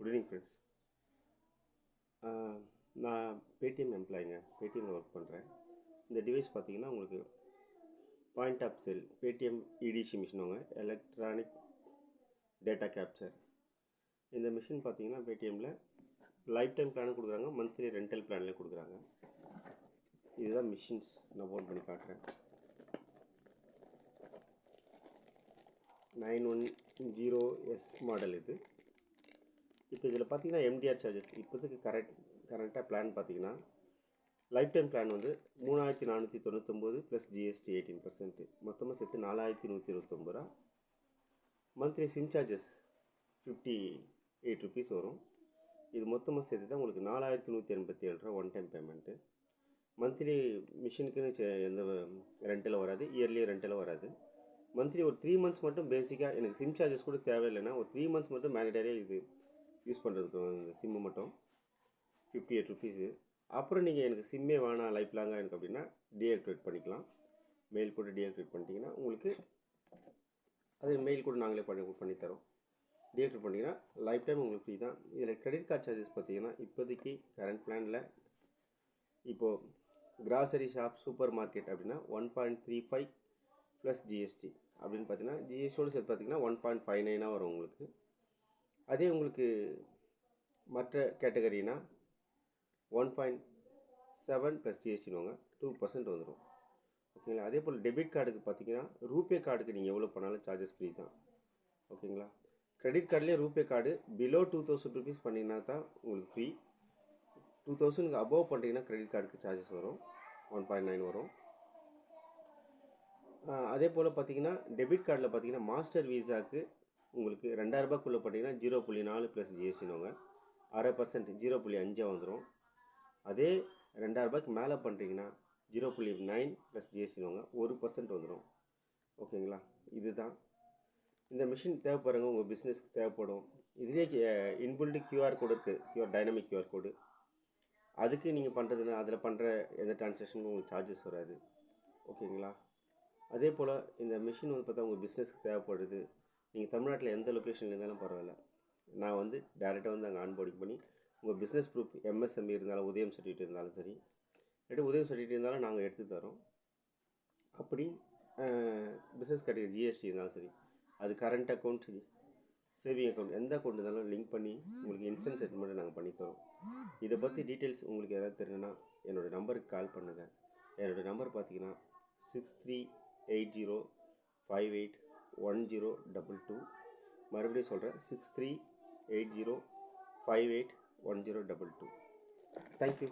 Good evening friends. நான் Paytm எம்ப்ளாயிங்க. பேடிஎம்மில் ஒர்க் பண்ணுறேன். இந்த டிவைஸ் பார்த்தீங்கன்னா உங்களுக்கு point of sale Paytm EDC மிஷினுங்க, எலக்ட்ரானிக் டேட்டா கேப்சர். இந்த மிஷின் பார்த்தீங்கன்னா பேடிஎம்மில் லைஃப் டைம் பிளானும் கொடுக்குறாங்க, மந்த்லி ரெண்டல் பிளான்லேயும் கொடுக்குறாங்க. இதுதான் மிஷின்ஸ் நான் ஓன் பண்ணி காட்டுறேன். 910S மாடல் இது. இப்போ இதில் பார்த்தீங்கன்னா எம்டிஆர் சார்ஜஸ் இப்போதைக்கு கரெக்டாக பிளான் பார்த்தீங்கன்னா லைஃப் டைம் பிளான் வந்து 3499 ப்ளஸ் ஜிஎஸ்டி 18%, மொத்தமாக சேர்த்து 4129 ரூபா. மந்த்லி சிம் சார்ஜஸ் 58 ருபீஸ் வரும். இது மொத்தமாக சேர்த்து தான் உங்களுக்கு 4187 ரூபா ஒன் டைம் பேமெண்ட்டு. மந்த்லி மிஷினுக்குன்னு எந்த ரெண்டில் வராது, இயர்லி ரெண்டில் வராது. மந்த்லி ஒரு 3 மந்த்ஸ் மட்டும் பேசிக்காக எனக்கு சிம் சார்ஜஸ் கூட தேவையில்லைன்னா ஒரு 3 மந்த்ஸ் மட்டும் மேனடரியாக இது யூஸ் பண்ணுறதுக்கு இந்த சிம்மு மட்டும் 58 ருபீஸு. அப்புறம் நீங்கள் எனக்கு சிம்மே வேணாம் லைஃப் லாங்காக எனக்கு அப்படின்னா டீஆக்டிவேட் பண்ணிக்கலாம். மெயில் கூட டீஆக்டிவேட் பண்ணிட்டீங்கன்னா உங்களுக்கு அது மெயில் கூட நாங்களே பண்ணித்தரோம். டீஆக்டிவேட் பண்ணிங்கன்னா லைஃப் டைம் உங்களுக்கு ஃப்ரீ தான். இதில் கிரெடிட் கார்டு சார்ஜஸ் பார்த்தீங்கன்னா இப்போதைக்கு கரண்ட் பிளானில் இப்போது கிராசரி ஷாப் சூப்பர் மார்க்கெட் அப்படின்னா 1.35 ப்ளஸ் ஜிஎஸ்டி அப்படின்னு பார்த்தீங்கன்னா ஜிஎஸ்டியோடு சேர்த்து பார்த்தீங்கன்னா 1.59 வரும் உங்களுக்கு. அதே உங்களுக்கு மற்ற கேட்டகரினா 1.7 ப்ளஸ் ஜிஎஸ்டினுவாங்க, 2% வந்துடும். ஓகேங்களா. அதே போல் டெபிட் கார்டுக்கு பார்த்தீங்கன்னா ரூபே கார்டுக்கு நீங்கள் எவ்வளோ பண்ணாலும் சார்ஜஸ் ஃப்ரீ தான். ஓகேங்களா. கிரெடிட் கார்டுலேயே ரூபே கார்டு பிலோ 2000 ருபீஸ் பண்ணிங்கன்னா தான் உங்களுக்கு ஃப்ரீ. 2000க்கு அபோவ் பண்ணுறீங்கன்னா கிரெடிட் கார்டுக்கு சார்ஜஸ் வரும், 1.9 வரும். அதே போல் பார்த்தீங்கன்னா டெபிட் கார்டில் பார்த்தீங்கன்னா மாஸ்டர் வீசாவுக்கு உங்களுக்கு 2000 ரூபாய்க்குள்ளே பண்ணிங்கன்னா 0.4 ப்ளஸ் ஜிஎஸ்டினுவாங்க, 0.5% 0.5 வந்துடும். அதே 2000 ரூபாய்க்கு மேலே பண்ணுறீங்கன்னா 0.9 ப்ளஸ் ஜிஎஸ்டினுவாங்க, 1% வந்துடும். ஓகேங்களா. இதுதான் இந்த மிஷின் தேவைப்படுறவங்க உங்கள் பிஸ்னஸ்க்கு தேவைப்படும். இதுலேயே இன்பில்டு கியூஆர் கோடு இருக்குது, டைனமிக் கியூஆர் கோடு. அதுக்கு நீங்கள் பண்ணுறதுன்னா அதில் பண்ணுற எந்த டிரான்சாக்ஷனுக்கும் உங்களுக்கு சார்ஜஸ் வராது. ஓகேங்களா. அதே போல் இந்த மிஷின் வந்து பார்த்தா உங்கள் பிஸ்னஸ்க்கு தேவைப்படுது. நீங்கள் தமிழ்நாட்டில் எந்த லொக்கேஷனில் இருந்தாலும் பரவாயில்ல, நான் வந்து டேரெக்டாக வந்து அங்கே ஆன்போர்டிங் பண்ணி உங்கள் பிஸ்னஸ் ப்ரூஃப் எம்எஸ்எம்இ இருந்தாலும் உதயம் சர்டிஃபிகேட் இருந்தாலும் சரி, இல்லாட்டி உதயம் சர்டிஃபிகேட் இருந்தாலும் நாங்கள் எடுத்து தரோம். அப்படி பிஸ்னஸ் கேட்டகரி ஜிஎஸ்டி இருந்தாலும் சரி, அது கரண்ட் அக்கௌண்ட், சேவிங் அக்கௌண்ட், எந்த அக்கௌண்ட் இருந்தாலும் லிங்க் பண்ணி உங்களுக்கு இன்ஸ்டன்ட் செட்டில்மெண்ட் நாங்கள் பண்ணித்தரோம். இதை பற்றி டீட்டெயில்ஸ் உங்களுக்கு எதாவது தெரியணுன்னா என்னோடய நம்பருக்கு கால் பண்ணுங்கள். என்னோடய நம்பர் பார்த்தீங்கன்னா 6380581022. மறுபடியும் சொல்கிறேன், 6380581022. தேங்க்யூ.